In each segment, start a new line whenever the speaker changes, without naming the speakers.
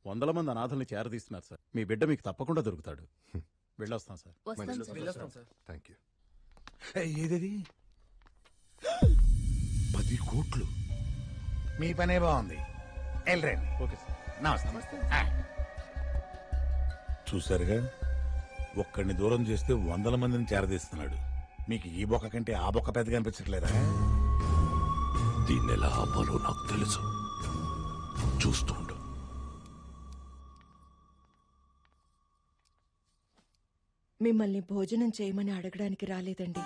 వందల మంది అనాథల్ని చేరదీస్తున్నారు సార్. మీ బిడ్డ మీకు తప్పకుండా దొరుకుతాడు. వెళ్ళొస్తాం సార్.
Thank you.
ఏది 10 కోట్లు.
మీ పనే బాగుంది. వెళ్ళండి.
Okay sir.
నమస్తే. చూసారుగా, ఒక్కడిని దూరం చేస్తే వందల మందిని చేరదీస్తున్నాడు. మీకు ఈ బొక్క కంటే ఆ బొక్క పెద్దగా అనిపించట్లేదా?
దీన్ని ఎలా ఆపాలో నాకు తెలుసు. చూస్తుండు.
మిమ్మల్ని భోజనం చేయమని అడగడానికి రాలేదండి.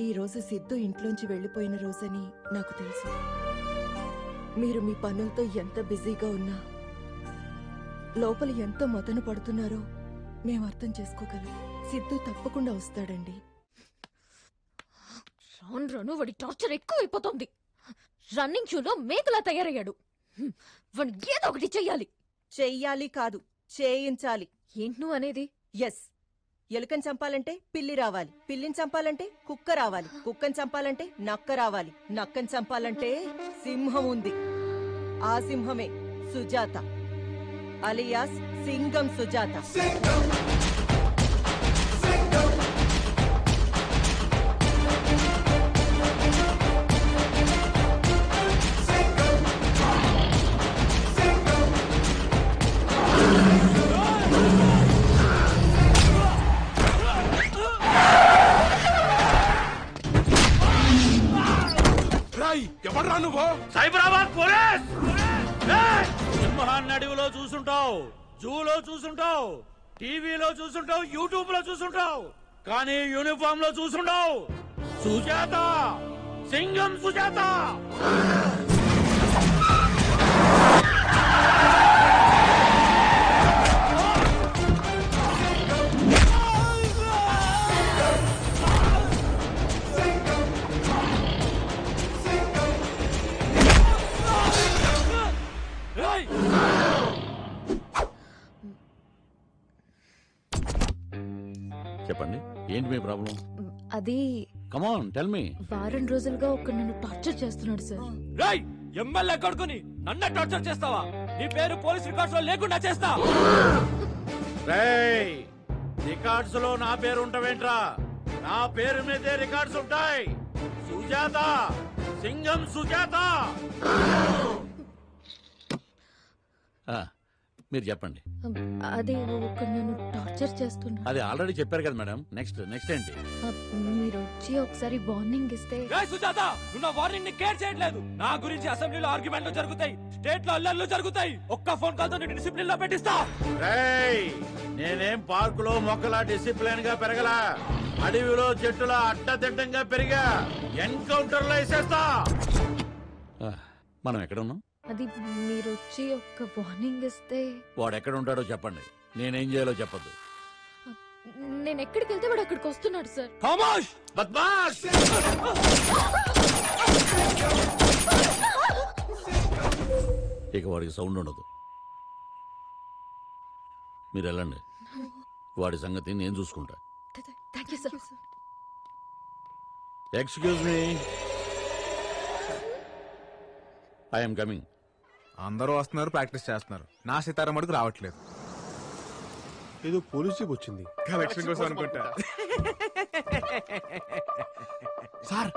ఈ రోజు సిద్ధు ఇంట్లోంచి వెళ్లిపోయిన రోజని నాకు తెలుసు. మీరు మీ పనులతో ఎంత బిజీగా ఉన్నా లోపల ఎంత మదన పడుతున్నారో మేము అర్థం చేసుకోగలం. సిద్ధు తప్పకుండా వస్తాడండి.
రాను రాను వాడి టార్చర్ ఎక్కువైపోతుంది. రన్నింగ్ షూలో మేకలా తయారయ్యాడు. వాడిని ఏదో ఒకటి చెయ్యాలి.
చెయ్యాలి కాదు, చేయించాలి.
ఏంటి నువ్వు అనేది?
ఎస్. ఎలుకని చంపాలంటే పిల్లి రావాలి, పిల్లిని చంపాలంటే కుక్క రావాలి, కుక్కని చంపాలంటే నక్క రావాలి, నక్కని చంపాలంటే సింహం ఉంది. ఆ సింహమే సుజాత, అలియాస్ సింగం సుజాత.
ఎవడ్రా నువ్వు?
సైబరాబాద్ పోలీస్. సింహాన్ని అడవిలో చూసుంటావు, జూలో చూసుంటావు, టీవీలో చూసుంటావు, యూట్యూబ్ లో చూసుంటావు, కానీ యూనిఫామ్ లో చూసుంటావు. సుజాత, సింగం సుజాత.
చెప్పండి, ఏంటి మీ ప్రాబ్లం?
అది
కమ్ ఆన్ టెల్ మీ.
వారం రోజులుగా ఒక నన్ను టార్చర్ చేస్తున్నాడు సార్.
రాయ్, ఎమ్మెల్యే కొడుకుని నన్ను టార్చర్ చేస్తావా? నీ పేరు పోలీస్ రికార్డ్స్ లో లేకుండా చేస్తా.
రేయ్, రికార్డ్స్ లో నా పేరు ఉంటావేంట్రా? నా పేరు మీదే రికార్డ్స్ ఉంటాయి. సుజాత, సింగం సుజాత. మీరు చెప్పండి.
అది ఒక నన్ను టార్చర్ చేస్తున్నా.
అది ఆల్రెడీ చెప్పారు కదా మేడం. నెక్స్ట్ ఏంటి?
మీరు వచ్చి ఒకసారి వార్నింగ్ ఇస్తే.
సుజాత, నువ్వు నా వార్నింగ్ ని కేర్ చేయట్లేదు. నా గురించి అసెంబ్లీలో ఆర్గ్యుమెంట్లు జరుగుతాయి, స్టేట్ లో అల్లర్లు జరుగుతాయి. ఒక్క ఫోన్ కాల్ తో నేను డిసిప్లిన్ లో పెట్టిస్తా.
నేనేం పార్కులో మొక్కలా డిసిప్లిన్ గా పెరగలా, అడవిలో చెట్టులా అడ్డదిడ్డంగా పెరిగా. ఎన్కౌంటర్ లో వేసేస్తా. మనం ఎక్కడ ఉన్నాం?
అది మీరు వచ్చి ఒక్క వార్నింగ్ ఇస్తే.
వాడు ఎక్కడ ఉంటాడో చెప్పండి, నేనేం చేయాలో చెప్పద్దు.
నేను ఎక్కడికి వెళ్తే వాడు అక్కడికి వస్తున్నాడు సార్.
ఖమోష్
బద్మాష్! ఇక వాడికి సౌండ్ ఉండదు. మీరు వెళ్ళండి, వాడి సంగతి నేను చూసుకుంటా.
Thank you sir.
Excuse me, I'm coming.
అందరూ వస్తున్నారు, ప్రాక్టీస్ చేస్తున్నారు. నా సీతారాం మడుకు రావట్లేదు.
ఏదో పోలీస్ జీప్ వచ్చింది.
కలెక్షన్ కోసం అనుకుంటా. సార్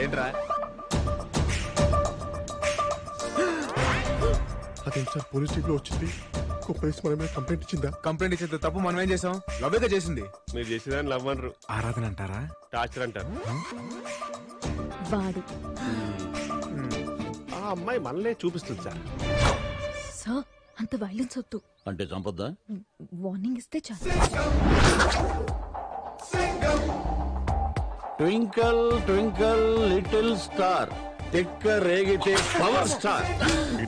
ఏంట్రా?
అదేంటి సార్, పోలీస్ జీప్ లో వచ్చింది? పోలీస్ మన మీద కంప్లైంట్ ఇచ్చిందా?
కంప్లైంట్ ఇచ్చేది తప్పు మనం ఏం చేసాం? లవ్గా చేసింది.
మీరు చేసేదాన్ని లవ్ అనరు,
ఆరాధన అంటారా?
టార్చర్ అంటారు.
వాడు
ఆ అమ్మాయి మనలే చూపిస్తుంది సార్.
సార్, అంత వైలెన్స్ వద్దు.
అంటే చంపొద్దా?
వార్నింగ్ ఇస్తే చాలు.
ట్వింకల్ ట్వింకల్ లిటిల్ స్టార్, తిక్క రేగితే పవర్ స్టార్.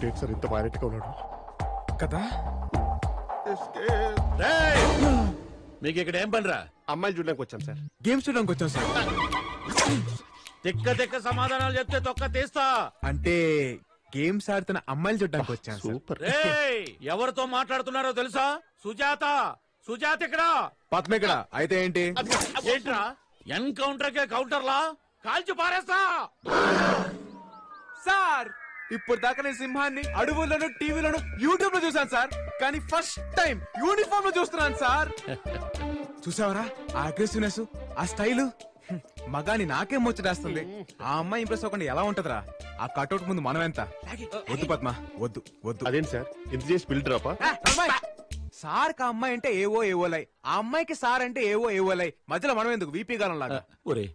డేట్ సార్ ఇంత వైలెంట్ గా ఉన్నాడు
కదా.
మీకు ఇక్కడ ఏం పనిరా?
అమ్మాయిలు చూడడానికి వచ్చాం సార్.
గేమ్స్ చూడడానికి వచ్చాం సార్.
తిక్క సమాధానాలు చెప్తే తొక్క తీస్తా.
అంటే గేమ్స్ ఆడుతున్న అమ్మాయిలు చూడడానికి వచ్చాం.
సూపర్.
ఎవరితో మాట్లాడుతున్నారో తెలుసా? సుజాత, సుజాత ఇక్కడ.
పద్మ ఇక్కడ. అయితే ఏంటి?
ఏంట్రా, ఎన్కౌంటర్ కే కౌంటర్లా కాల్చి పారేస్తా.
సార్ ఇప్పుడు దాకా నేను సింహాన్ని అడవుల్లోను టీవీలోను యూట్యూబ్ లో చూసాను సార్, కానీ ఫస్ట్ టైం యూనిఫామ్ లో చూస్తున్నాను సార్. చూసావరా ఆ అగ్రెసివ్నెస్, ఆ స్టైల్, మగాని నాకేం ముచ్చటేస్తుంది. ఆ అమ్మాయి ఇంప్రెస్ అవ్వకుండా ఎలా ఉంటదిరా? ఆ కట్అవుట్ ముందు మనం ఎంత? వద్దు పద్మ, వద్దు వద్దు.
అదేంటి సార్ ఇంత చేసి పిల్ డ్రాపా?
సార్ కా అమ్మాయి అంటే ఏవో ఏవోలై, ఆ అమ్మాయికి సార్ అంటే ఏవో ఏవోలై, మధ్యలో మనం ఎందుకు వీపీ గాలం లాగా?
ఒరే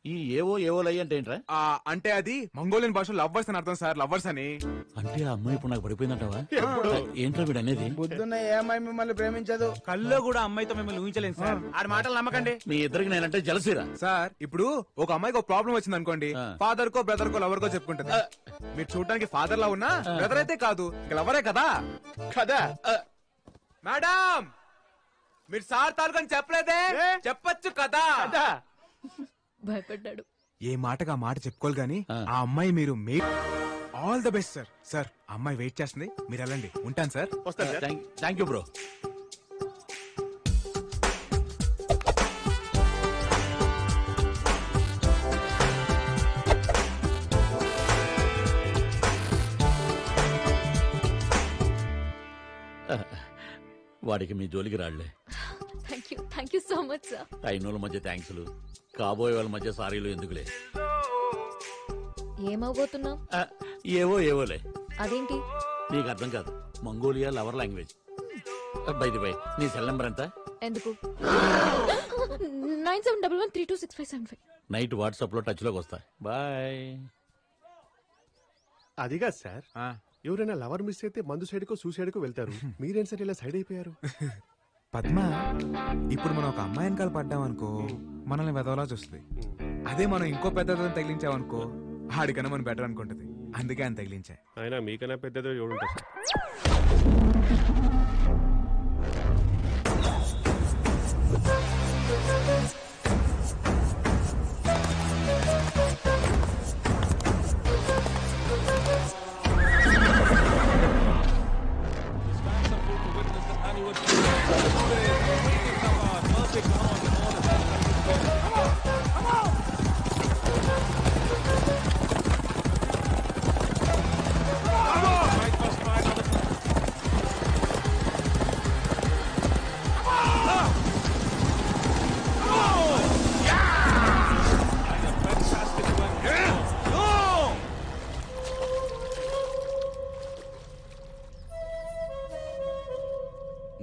ఈ ఏవో లై అంటే ఏంట్రా?
అంటే అది మంగోలియన్ భాషలో లవ్వర్స్ అని అర్థం సార్, లవ్వర్స్ అని.
అంటే ఆ అమ్మాయి ఇప్పుడు నాకు పడిపోయిందంటావా? ఏంట్రా వీడు అనేది?
పొద్దున్న ఏ అమ్మాయి మిమ్మల్ని ప్రేమించదు.
కల్లో కూడా అమ్మాయితో మిమ్మల్ని ఊహించలేదు సార్. ఆడి మాటలు నమ్మకండి.
మీ ఇద్దరికి నేనంటే జలసిరా.
సార్ ఇప్పుడు ఒక అమ్మాయికి ఒక ప్రాబ్లం వచ్చింది అనుకోండి, ఫాదర్ కో బ్రదర్ కో లవర్ కో చెప్పుకుంటుంది. మీరు చూడడానికి ఫాదర్ లా ఉన్నా బ్రదర్ అయితే కాదు, లవరే కదా.
కదా
మేడం మీరు సార్ తాలూకని చెప్పలేదే, చెప్పొచ్చు కదా.
భయపడ్డాడు.
ఏ మాటగా మాట చెప్పుకోవాలి గాని ఆ అమ్మాయి మీరు all the best sir. Sir అమ్మాయి వెయిట్ చేస్తుంది, మీరు వెళ్ళండి. ఉంటాను సార్.
వస్తాను సార్.
Thank you bro. వాడికి మీ జోలికి రాళ్లే.
Thank you so much sir.
అయినోళ్ళ మధ్య థ్యాంక్స్లు, కాబోయే వాళ్ళ మధ్య సారీలు ఎందుకులే.
ఏమవబోతున్నావు?
ఏవోలే.
అదేంటి?
నీకు అర్థం కాదు, మంగోలియా లవర్ లాంగ్వేజ్. బై నీ సెల్ నెంబర్ ఎంత?
ఎందుకు? 9711326575.
నైట్ వాట్సాప్ లో టచ్ లోకి వస్తా. బాయ్.
అది కాదు సార్, ఎవరైనా లవర్ మిస్ అయితే మందు సైడ్ కో సూసైడ్ కో వెళ్తారు. మీరేం సార్ ఇలా సైడ్ అయిపోయారు?
పద్మ, ఇప్పుడు మనం ఒక అమ్మాయి వెనకాల పడ్డామనుకో మనల్ని వెదవలా చూస్తుంది. అదే మనం ఇంకో పెద్దదని తగిలించామనుకో ఆడికన్నా మనం బెటర్ అనుకుంటది. అందుకే అని తగిలించా.
అయినా మీకన్నా పెద్దదో ఎవడుంటారు సార్.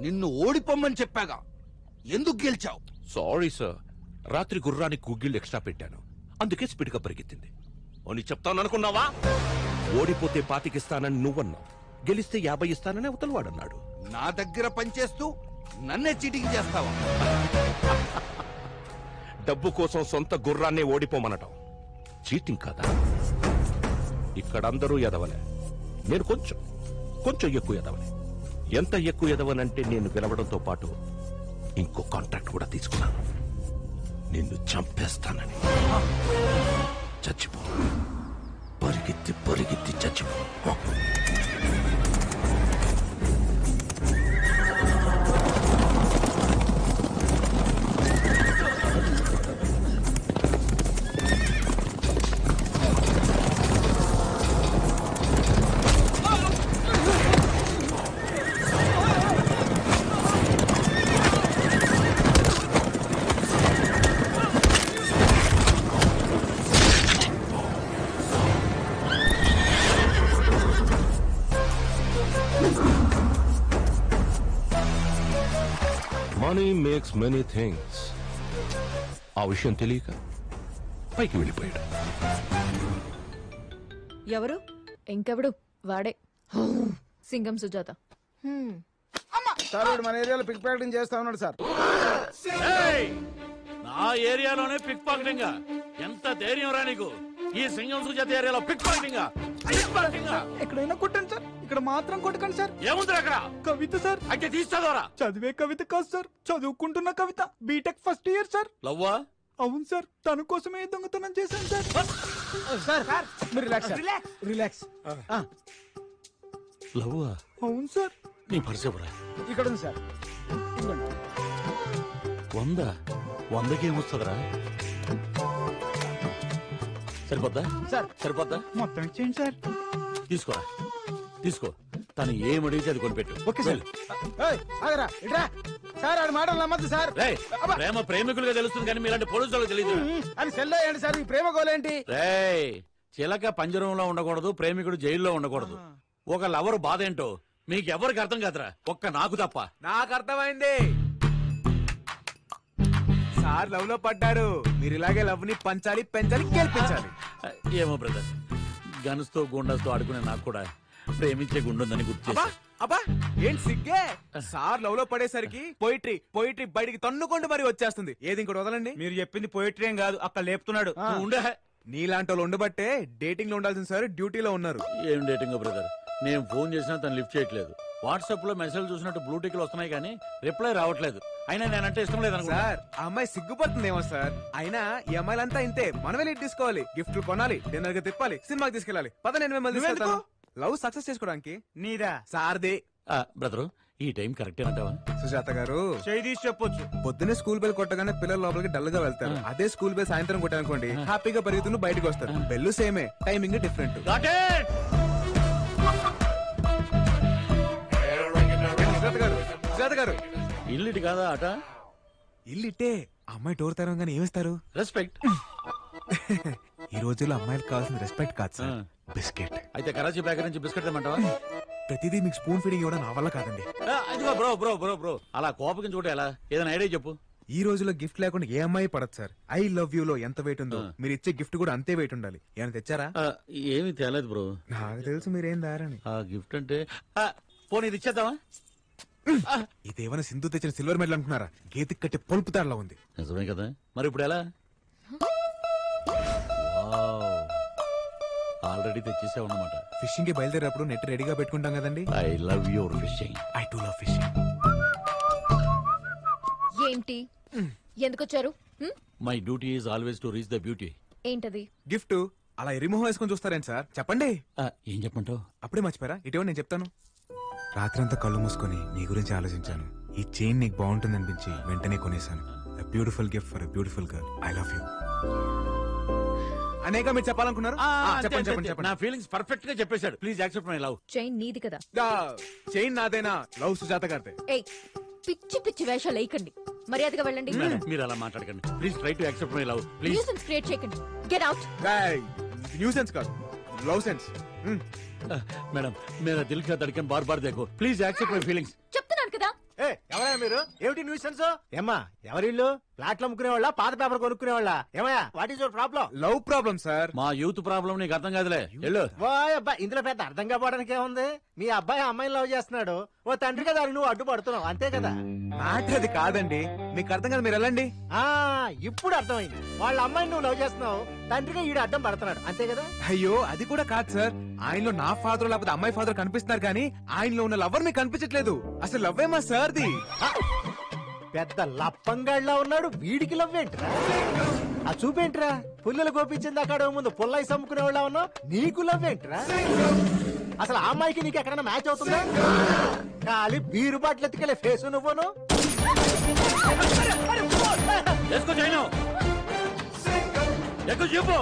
నిన్ను ఓడిపోమ్మని చెప్పాగా, ఎందుకు గెలిచావు?
సారీ సార్, రాత్రి గుర్రానికి గుగ్గిళ్ళు ఎక్స్ట్రా పెట్టాను, అందుకే స్పీడ్ గా పరిగెత్తింది అని చెప్తాను అనుకున్నావా? ఓడిపోతే 25 ఇస్తానని నువ్వన్నావు, గెలిస్తే 50 ఇస్తానని అవతలవాడన్నాడు.
నా దగ్గర పనిచేస్తూ నన్నే చీటింగ్ చేస్తావా?
డబ్బు కోసం సొంత గుర్రాన్నే ఓడిపోమనటం చీటింగ్ కాదా? ఇక్కడ అందరూ ఎదవలే, నేను కొంచెం ఎక్కువ ఎదవలే. ఎంత ఎక్కువ ఎదవనంటే నేను గెలవడంతో పాటు ఇంకో కాంట్రాక్ట్ కూడా తీసుకున్నాను, నిన్ను చంపేస్తానని. చచ్చిపో, పరిగెత్తి చచ్చిపో. Money makes many things. ఆ విషయం తెలియక పైకి వెళ్ళిపోయాడు.
ఎవరు?
ఇంకెవడు? వాడే, సింగం సుజాత.
సార్ మన ఏరియాలో పిక్ ప్యాకెటింగ్ చేస్తా ఉన్నాడు సార్.
నా ఏరియాలోనే పిక్ పాకెటింగ్? ఎంత ధైర్యం రా నీకు? ఈ సింగం సుజాత ఏరియాలో పిక్ పాకెటింగ్?
ఎక్కడైనా కొట్టండి సార్, ఇక్కడ మాత్రం కొట్టకండి సార్.
ఏముంది అక్కడ?
కవిత సార్.
అయితే తీస్తారా?
చదివే కవిత కాదు సార్, చదువుకుంటున్న కవిత, బీటెక్ ఫస్ట్ ఇయర్ సార్.
లవ్వా?
అవును సార్, తన కోసమే దొంగతనం చేశాను సార్. సార్ మీరు రిలాక్స్.
లవ్వా?
అవును సార్.
నీ పరిచయరా?
ఇక్కడ ఉంది సార్.
100కి ఏమొస్తుందిరా? సరిపోద్దా?
సార్
సరిపోద్దా?
మొత్తం ఇచ్చేయండి సార్.
తీసుకో తీసుకో, తను ఏమడిగితే అది కొనిపెట్టు.
Okay sir. ఆగరా ఇట్రా సార్, ఆడి మాటలు నమ్మద్దు సార్.
రేయ్, ప్రేమ ప్రేమికులుగా తెలుస్తుంది కానీ మీలాంటి పోలీసులకు తెలియదు.
అని సెల్లో ఏంటి సార్ ఈ ప్రేమ గోలేంటి?
రేయ్, చిలక పంజరంలో ఉండకూడదు, ప్రేమికుడు జైల్లో ఉండకూడదు. ఒక లవర్ బాధ ఏంటో మీకెవరికి అర్థం కాదురా, ఒక్క నాకు తప్ప.
నాకు అర్థమైంది. సార్ లవ్ లో పడ్డారు. మీరు ఇలాగే లవ్ ని పంచాలి, పెంచాలి, గెలిపించాలి.
ఏమో బ్రదర్, గనుస్తో గుండాస్తో ఆడుకునే నాకు కూడా ప్రేమించే గుండుందని గుర్తు చేశా.
అబ్బా ఏంటి సిగ్గే? సార్ లవ్ లో పడేసరికి పోయిట్రీ పోయిట్రీ బయటికి తన్నుకుంటూ మరి వచ్చేస్తుంది. ఏది ఇంకోటి వదలండి.
మీరు చెప్పింది పోయిటరీ ఏం కాదు, అక్కడ లేపుతున్నాడు.
నువ్వు ఉండే.
నీలాంటి వాళ్ళు ఉండబట్టే డేటింగ్ లో ఉండాల్సిన సార్ డ్యూటీలో ఉన్నారు.
ఏం డేటింగ్ బ్రదర్, నేను ఫోన్ చేసినా తను లిఫ్ట్ చేయట్లేదు. వాట్సాప్ లో మెసేజ్ చూసినట్టు బ్లూటిక్లు వస్తున్నాయి కానీ రిప్లై రావట్లేదు. అయినా నేనంటే ఇష్టం లేదు
సార్ ఆ అమ్మాయి సిగ్గుపడుతుందేమో సార్. అయినా ఈ అమ్మాయిలంతా ఇంతే. మనమే లీడ్ తీసుకోవాలి, గిఫ్ట్లు కొనాలి, డిన్నర్ గా తిప్పాలి, సినిమాకి తీసుకెళ్ళాలి. పద నేను మిమ్మల్ని తీసుకెళ్తాను. లవ్ సక్సెస్ చేసుకోవడానికి.
నీదా?
సార్దే.
బ్రదరు, ఈ టైం కరెక్టే అంటావా?
సుజాత గారు
చేయి తీసి చెప్పొచ్చు.
పొద్దున్నే స్కూల్ బెల్ కొట్టగానే పిల్లలు లోపలికి డల్ గా వెళ్తారు. అదే స్కూల్ బెల్ సాయంత్రం కొట్టానుకోండి, హ్యాపీగా పరిగెత్తును బయటకు వస్తారు. బెల్లు సేమే, టైమింగ్ డిఫరెంట్. సుజాత గారు
ఇల్లు కాదా ఆట?
ఇల్లిట్టే. అమ్మాయి డోర్ తెరవగానే ఏమిస్తారు?
రెస్పెక్ట్.
ఈ రోజుల్లో అమ్మాయిలకు కావాల్సిన రెస్పెక్ట్ కాదు సార్, బిస్కెట్.
అయితే కరాచీ బేకరీ నుంచి బిస్కెట్ తెమ్మంటావా?
ప్రతిదీ మీకు స్పూన్ ఫీడింగ్ ఇవ్వడం నా వల్ల కాదండి.
అదిగో బ్రో బ్రో బ్రో బ్రో, అలా కోపగించుకుంటే ఎలా? ఏదైనా ఐడియా చెప్పు.
ఈ రోజుల్లో గిఫ్ట్ లేకుండా ఏ అమ్మాయి పడదు సార్. ఐ లవ్ యూ లో ఎంత వెయిట్ ఉందో మీరు ఇచ్చే గిఫ్ట్ కూడా అంతే వెయిట్ ఉండాలి. ఏమైనా తెచ్చారా?
ఏమీ తేలేదు బ్రో.
నాకు తెలుసు మీరేం దారని.
ఆ గిఫ్ట్ అంటే పోనీ ఇది ఇచ్చేద్దామా?
ఇదేమైనా సింధు తెచ్చిన సిల్వర్ మెడల్ అనుకున్నారా? గేతికి కట్టే పొలుపు తాడలా ఉంది.
నిజమే కదా, మరి ఇప్పుడు ఎలా? ఆల్రెడీ తెచ్చేసావు అన్నమాట.
ఫిషింగ్ కి బయలుదేరేటప్పుడు నెట్ రెడీగా పెట్టుకుంటాం కదండి.
I love your fishing.
I too love fishing.
ఏంటి ఎందుకొచ్చారు?
My duty is always to reach the beauty.
ఏంటది?
గిఫ్ట్. అలా ఎరిమోహం వేసుకొని చూస్తారేంటి సార్? చెప్పండి.
ఏం చెప్పంటావు?
అప్పుడే మర్చిపోయారా? ఇటీవల నేను చెప్తాను. రాత్రంతా కళ్ళు మూసుకొని నీ గురించి ఆలోచించాను. ఈ చైన్ నీకు బాగుంటుంది అనిపించి వెంటనే కొనేశాను. Beautiful gift for beautiful girl. I love you. అనేక మీరు చెప్పాలనుకున్నారు? చెప్పండి చెప్పండి చెప్పండి.
నా ఫీలింగ్స్ పర్ఫెక్ట్ గా చెప్పేశాడు. Please accept my love.
Chain నీది కదా?
చైన్ నాదేనా? లవ్ సుజాత గారిదే.
ఏయ్, పిచ్చి పిచ్చి వేషాలు వేయకండి, మర్యాదగా వెళ్ళండి.
మీరు అలా మాట్లాడకండి. Please try to accept my love. Please.
Nuisance create చేయకండి. Get out.
న్యూసెన్స్ కాదు, లవ్ సెన్స్.
మేడం, మేరా దిల్ కా ధడ్కన్ బార్ బార్ దేఖో. Please accept my feelings.
చెప్తున్నాను కదా.
ఎవరయ్యా మీరు? ఏమిటి న్యూసెన్స్? ఏమ్మా ఎవరిల్లు? ఫ్లాట్లు అమ్ముకునే వాళ్ళ, పాత పేపర్ కొనుక్కునే వాళ్ళ? ఏమయ్యా, what is your problem?
Love problem sir.
మా యూత్ ప్రాబ్లం నీకు అర్థం కాదులే. వెళ్ళు.
ఓయ్ అబ్బాయి, ఇందులో పెద్ద అర్థం కావడానికి ఏముంది? మీ అబ్బాయి అమ్మాయిని లవ్ చేస్తున్నాడు, ఓ తండ్రి కదా నువ్వు అడ్డుపడుతున్నావు, అంతే కదా?
మ్యాటర్ అది కాదండి. మీకు అర్థం కాదు, మీరు వెళ్ళండి.
ఇప్పుడు అర్థమైంది. వాళ్ళ అమ్మాయిని నువ్వు లవ్ చేస్తున్నావు, తండ్రిగా ఈడు అడ్డం పడుతున్నాడు, అంతే కదా?
అయ్యో అది కూడా కాదు సార్. ఆయనలో నా ఫాదర్ లేకపోతే అమ్మాయి ఫాదర్ కనిపిస్తున్నారు కానీ ఆయనలో ఉన్న లవర్ మీకు కనిపించట్లేదు. అసలు లవ్ ఏమా సార్ది?
పెద్ద లప్పంగాడిలా ఉన్నాడు, వీడికి లవ్ ఏంట్రా? ఆ చూపేంట్రా? పుల్లలు గోపించింది అక్కడ ముందు పుల్లయి సమ్ముకునే వాళ్ళ ఉన్నావు, నీకు లవ్ ఏంట్రా? అసలు ఆ అమ్మాయికి నీకు ఎక్కడైనా మ్యాచ్ అవుతుందా? ఖాళీ బీరు బాటిల్ ఎత్తుకెళ్ళే ఫేస్ నువ్వును.
ఎక్కువ చెప్పు.